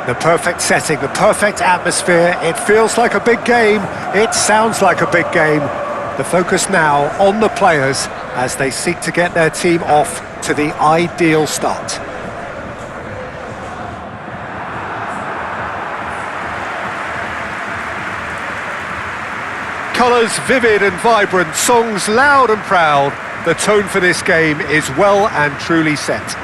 The perfect setting, the perfect atmosphere. It feels like a big game. It sounds like a big game. The focus now on the players as they seek to get their team off to the ideal start. Colours vivid and vibrant, songs loud and proud. The tone for this game is well and truly set.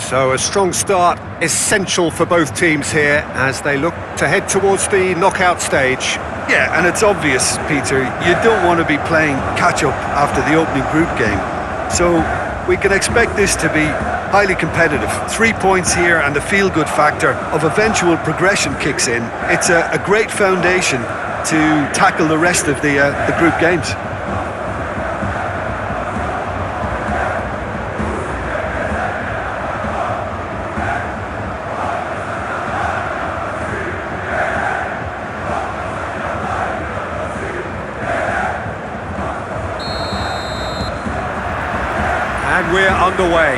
So a strong start, essential for both teams here as they look to head towards the knockout stage. Yeah, and it's obvious, Peter, you don't want to be playing catch-up after the opening group game. So we can expect this to be highly competitive. 3 points here and the feel-good factor of eventual progression kicks in. It's a great foundation to tackle the rest of the group games. And we're underway.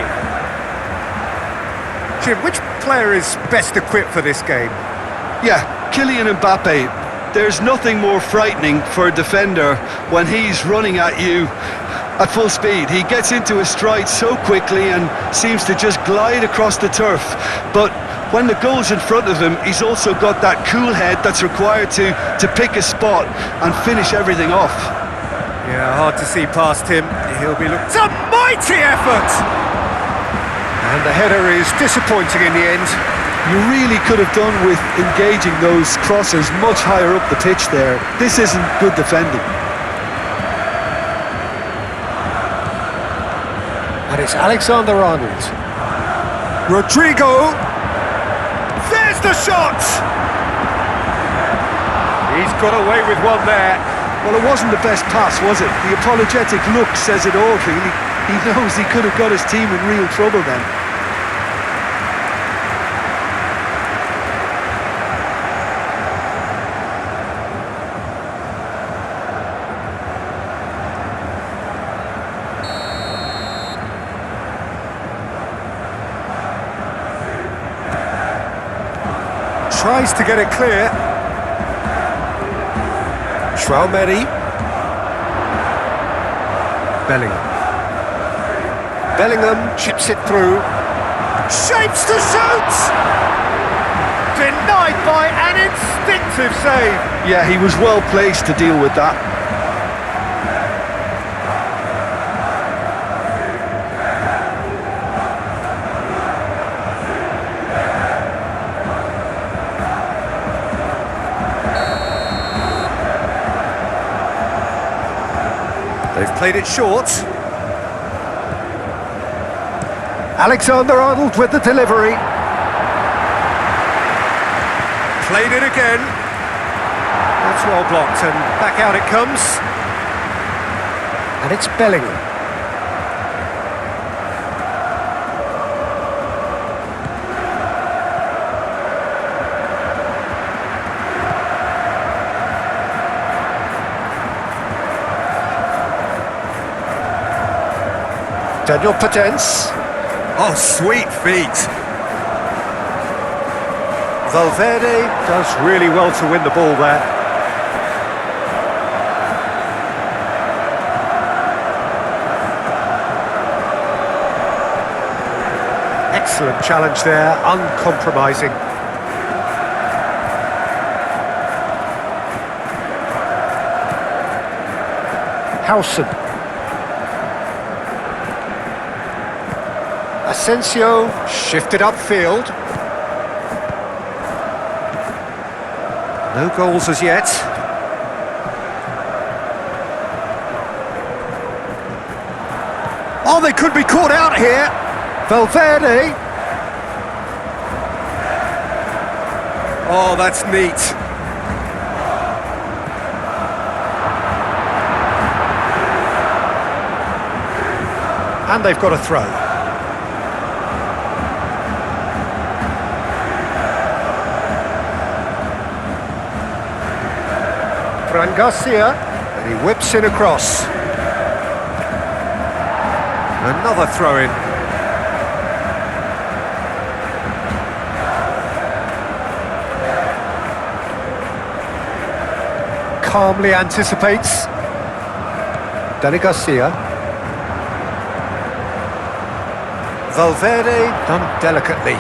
Jim, which player is best equipped for this game? Yeah, Kylian Mbappe. There's nothing more frightening for a defender when he's running at you at full speed. He gets into his stride so quickly and seems to just glide across the turf. But when the goal's in front of him, he's also got that cool head that's required to pick a spot and finish everything off. Yeah, hard to see past him. He'll be looking... It's a mighty effort! And the header is disappointing in the end. You really could have done with engaging those crossers much higher up the pitch there. This isn't good defending. And it's Alexander-Arnold. Rodrigo! There's the shot! He's got away with one there. Well, it wasn't the best pass, was it? The apologetic look says it all, really. He knows he could have got his team in real trouble then. Tries to get it clear. Traumeri. Bellingham chips it through. Shapes to shoot! Denied by an instinctive save. Yeah, he was well placed to deal with that. They've played it short. Alexander-Arnold with the delivery. Played it again. That's well blocked, and back out it comes. And it's Bellingham. Daniel Potence. Oh, sweet feet. Valverde does really well to win the ball there. Excellent challenge there, uncompromising. Howson. Asensio shifted upfield. No goals as yet. Oh, they could be caught out here. Valverde. Oh, that's neat. And they've got a throw. Fran Garcia, and he whips in across. Another throw-in. Calmly anticipates. Dani Garcia. Valverde, done delicately.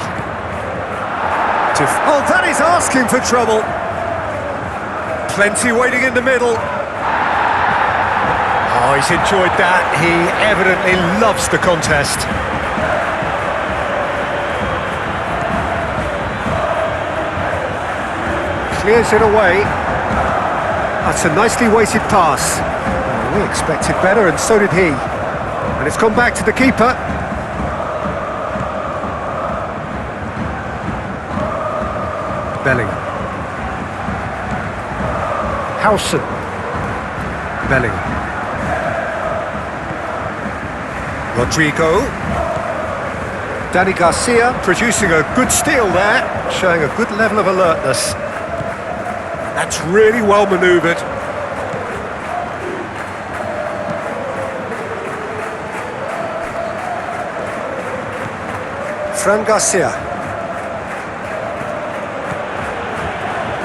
Oh, that is asking for trouble. Plenty waiting in the middle. Oh, he's enjoyed that. He evidently loves the contest. Clears it away. That's a nicely weighted pass. Oh, we expected better, and so did he. And it's gone back to the keeper. Bellingham. Howson. Bellingham. Rodrigo. Dani Garcia producing a good steal there, showing a good level of alertness. That's really well manoeuvred. Fran Garcia.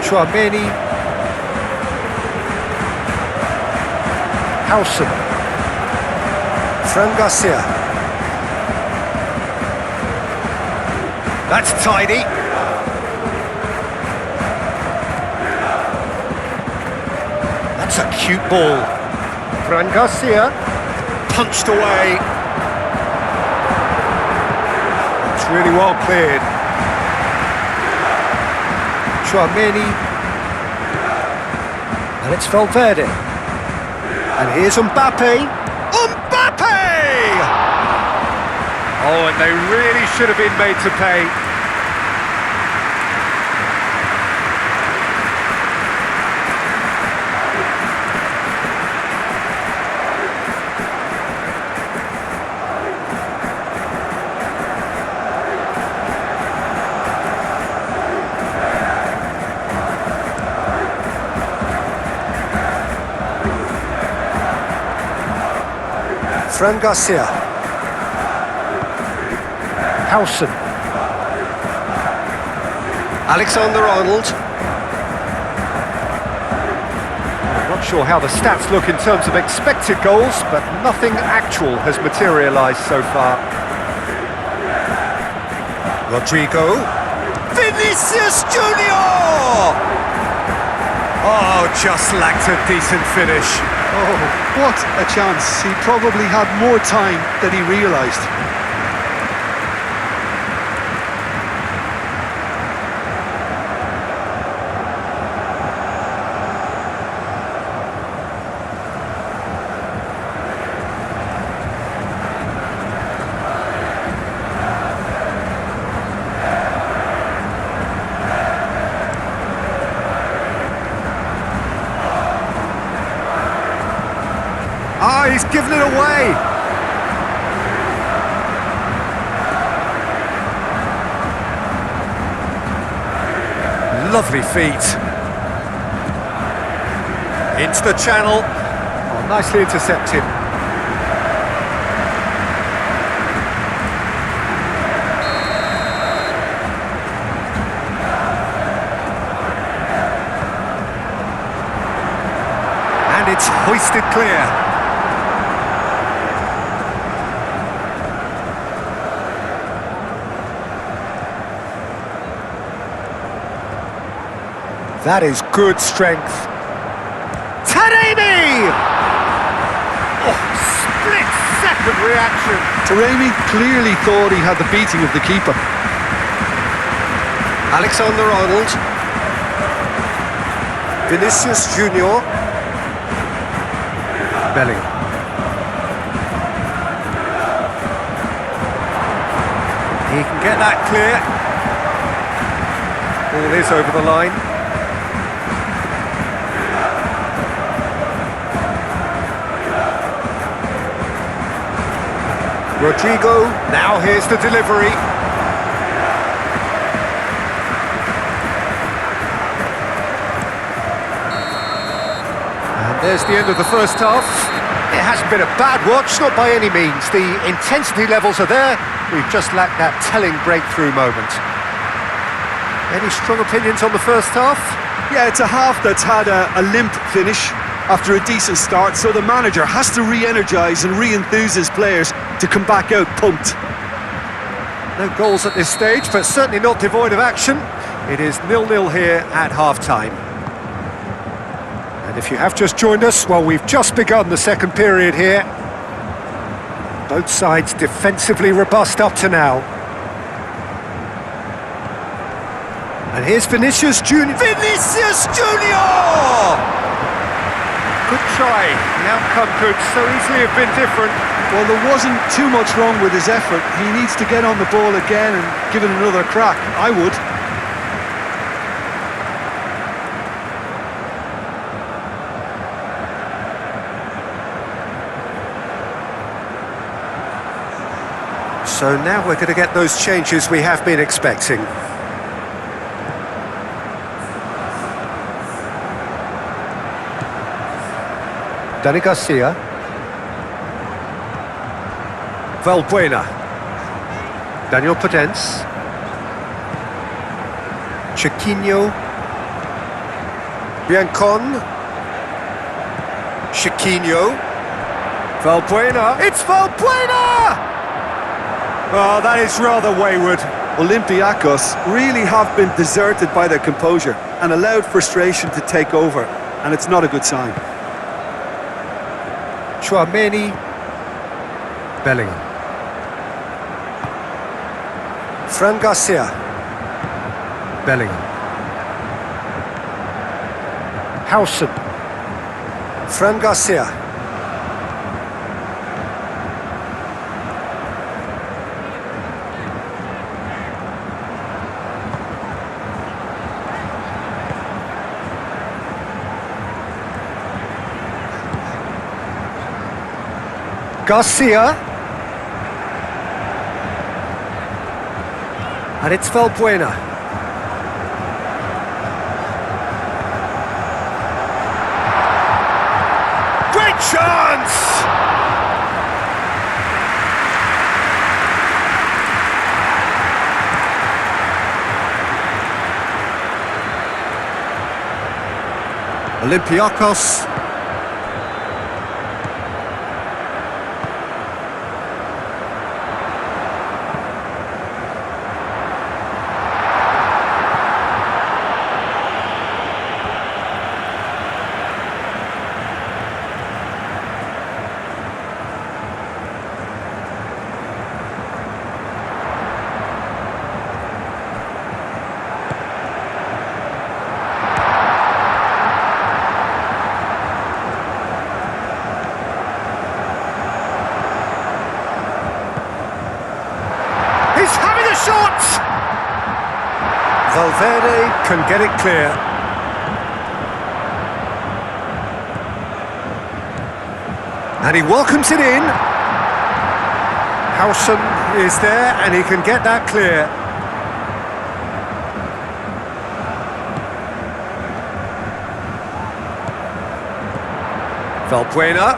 Chouameni. Howson. Fran Garcia. That's tidy. That's a cute ball. Fran Garcia. Punched away. It's really well cleared. Chouameni. And it's Valverde. And here's Mbappe. Oh, and they really should have been made to pay. Fran Garcia. Howson. Alexander-Arnold. I'm not sure how the stats look in terms of expected goals, but nothing actual has materialised so far. Rodrigo. Vinicius Junior! Oh, just lacked a decent finish. Oh, what a chance. He probably had more time than he realised. Oh, he's given it away. Lovely feet. Into the channel. Oh, nicely intercepted. And it's hoisted clear. That is good strength. Taremi! Oh, split-second reaction. Taremi clearly thought he had the beating of the keeper. Alexander-Arnold. Vinicius Junior. Bellingham. He can get that clear. Ball is over the line. Rodrigo, now here's the delivery. And there's the end of the first half. It hasn't been a bad watch, not by any means. The intensity levels are there. We've just lacked that telling breakthrough moment. Any strong opinions on the first half? Yeah, it's a half that's had a limp finish after a decent start, so the manager has to re-energise and re-enthuse his players to come back out pumped. No goals at this stage, but certainly not devoid of action. It is 0-0 here at half-time. And if you have just joined us, well, we've just begun the second period here. Both sides defensively robust up to now. And here's Vinicius Junior. Vinicius Junior! Good try. The outcome could so easily have been different. Well, there wasn't too much wrong with his effort. He needs to get on the ball again and give it another crack. I would. So now we're going to get those changes we have been expecting. Dani Garcia. Valbuena. Daniel Podence. Chiquinho. Biancon. Chiquinho. Valbuena. It's Valbuena! Oh, that is rather wayward. Olympiacos really have been deserted by their composure and allowed frustration to take over, and it's not a good sign. Chouameni. Bellingham. Fran Garcia. Bellingham. Howson. Fran Garcia. Garcia. And it's Valbuena. Great chance! Olympiacos. Shot! Valverde can get it clear. And he welcomes it in. Howson is there and he can get that clear. Valbuena.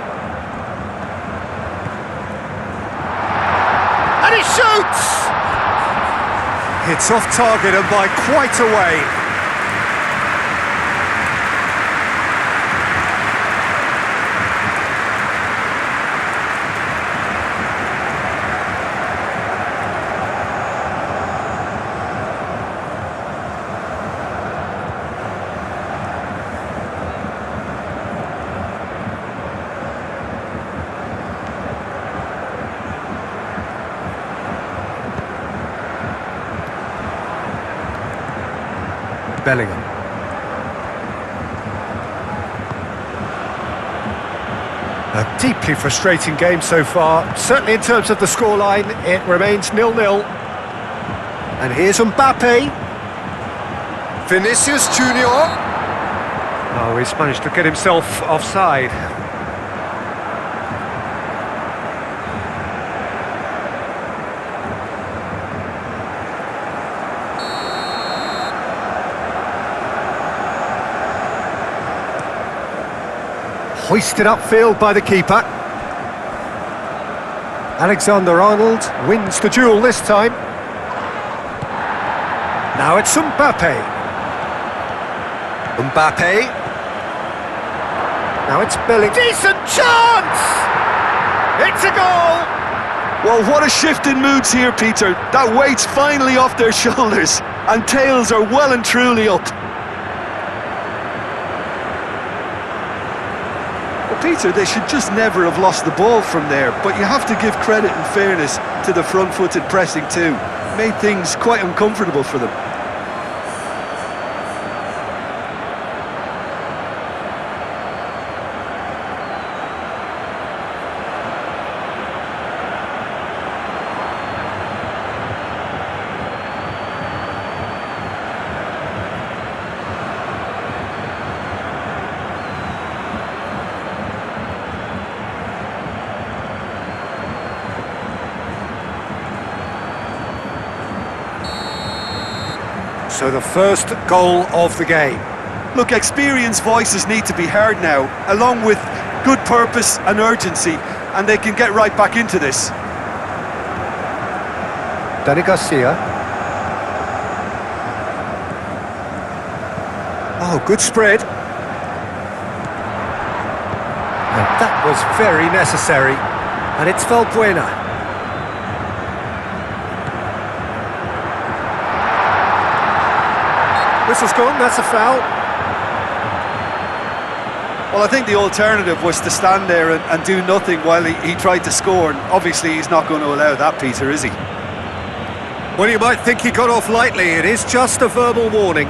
And he shoots! It's off target and by quite a way. Bellingham. A deeply frustrating game so far. Certainly in terms of the scoreline, it remains 0-0. And here's Mbappe. Vinicius Junior. Oh, he's managed to get himself offside. Hoisted upfield by the keeper. Alexander-Arnold wins the duel this time. Now it's Mbappe. Mbappe. Now it's Bellingham. Decent chance! It's a goal! Well, what a shift in moods here, Peter. That weight's finally off their shoulders, and tails are well and truly up. Peter, they should just never have lost the ball from there, but you have to give credit and fairness to the front-footed pressing too. Made things quite uncomfortable for them. So the first goal of the game. Look, experienced voices need to be heard now, along with good purpose and urgency, and they can get right back into this. Dani Garcia. Oh, good spread. And that was very necessary. And it's Valbuena. Whistle's gone, that's a foul. Well, I think the alternative was to stand there and do nothing while he tried to score, and obviously he's not going to allow that, Peter, is he? Well, you might think he got off lightly. It is just a verbal warning.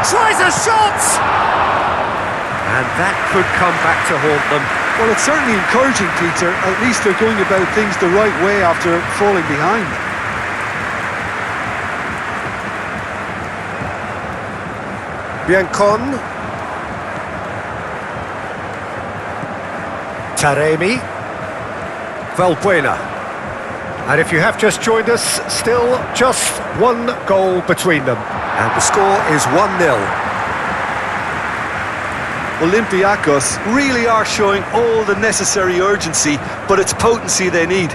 Tries a shot! And that could come back to haunt them. Well, it's certainly encouraging, Peter. At least they're going about things the right way after falling behind. Biancon. Taremi. Valbuena. And if you have just joined us, still just one goal between them. And the score is 1-0. Olympiacos really are showing all the necessary urgency, but it's potency they need.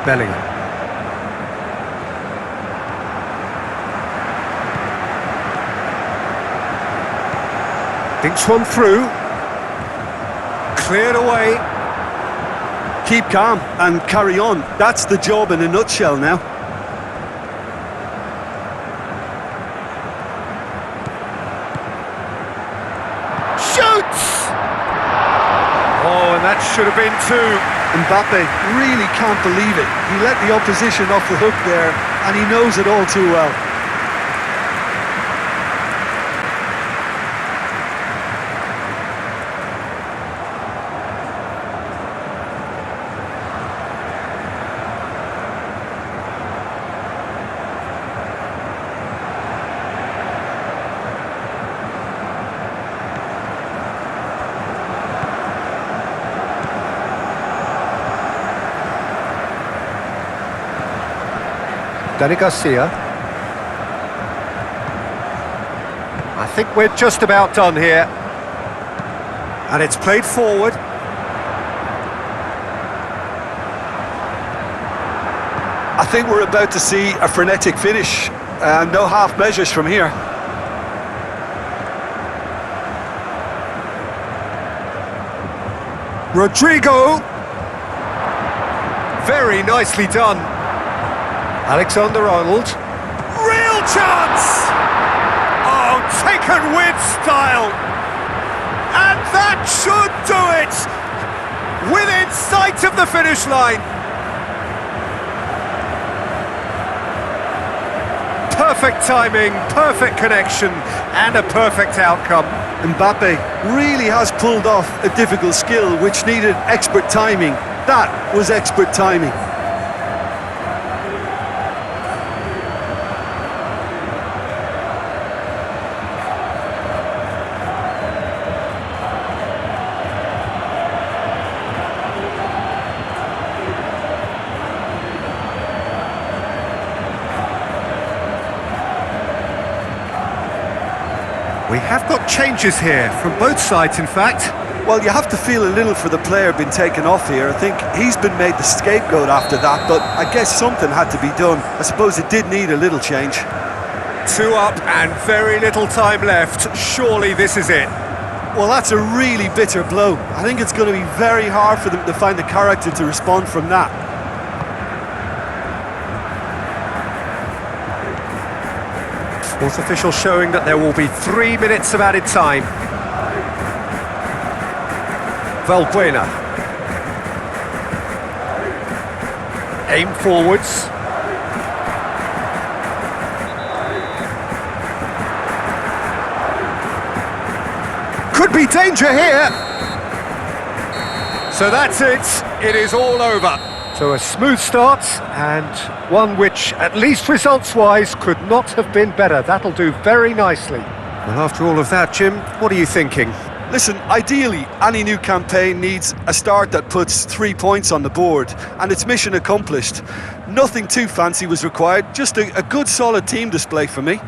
Bellingham. Thinks one through. Cleared away. Keep calm and carry on. That's the job in a nutshell now. Shoots! Oh, and that should have been two. Mbappe really can't believe it. He let the opposition off the hook there, and he knows it all too well. Dani Garcia. I think we're just about done here. And it's played forward. I think we're about to see a frenetic finish. No half measures from here. Rodrigo. Very nicely done. Alexander-Arnold. Real chance! Oh, taken with style! And that should do it! Within sight of the finish line. Perfect timing, perfect connection, and a perfect outcome. Mbappe really has pulled off a difficult skill which needed expert timing. That was expert timing. We have got changes here, from both sides in fact. Well, you have to feel a little for the player being taken off here. I think he's been made the scapegoat after that, but I guess something had to be done. I suppose it did need a little change. 2 up and very little time left. Surely this is it. Well, that's a really bitter blow. I think it's going to be very hard for them to find the character to respond from that. Fourth official showing that there will be 3 minutes of added time. Valbuena. Aim forwards. Could be danger here. So that's it. It is all over. So a smooth start, and one which, at least results-wise, could not have been better. That'll do very nicely. Well, after all of that, Jim, what are you thinking? Listen, ideally, any new campaign needs a start that puts 3 points on the board, and it's mission accomplished. Nothing too fancy was required, just a good solid team display for me.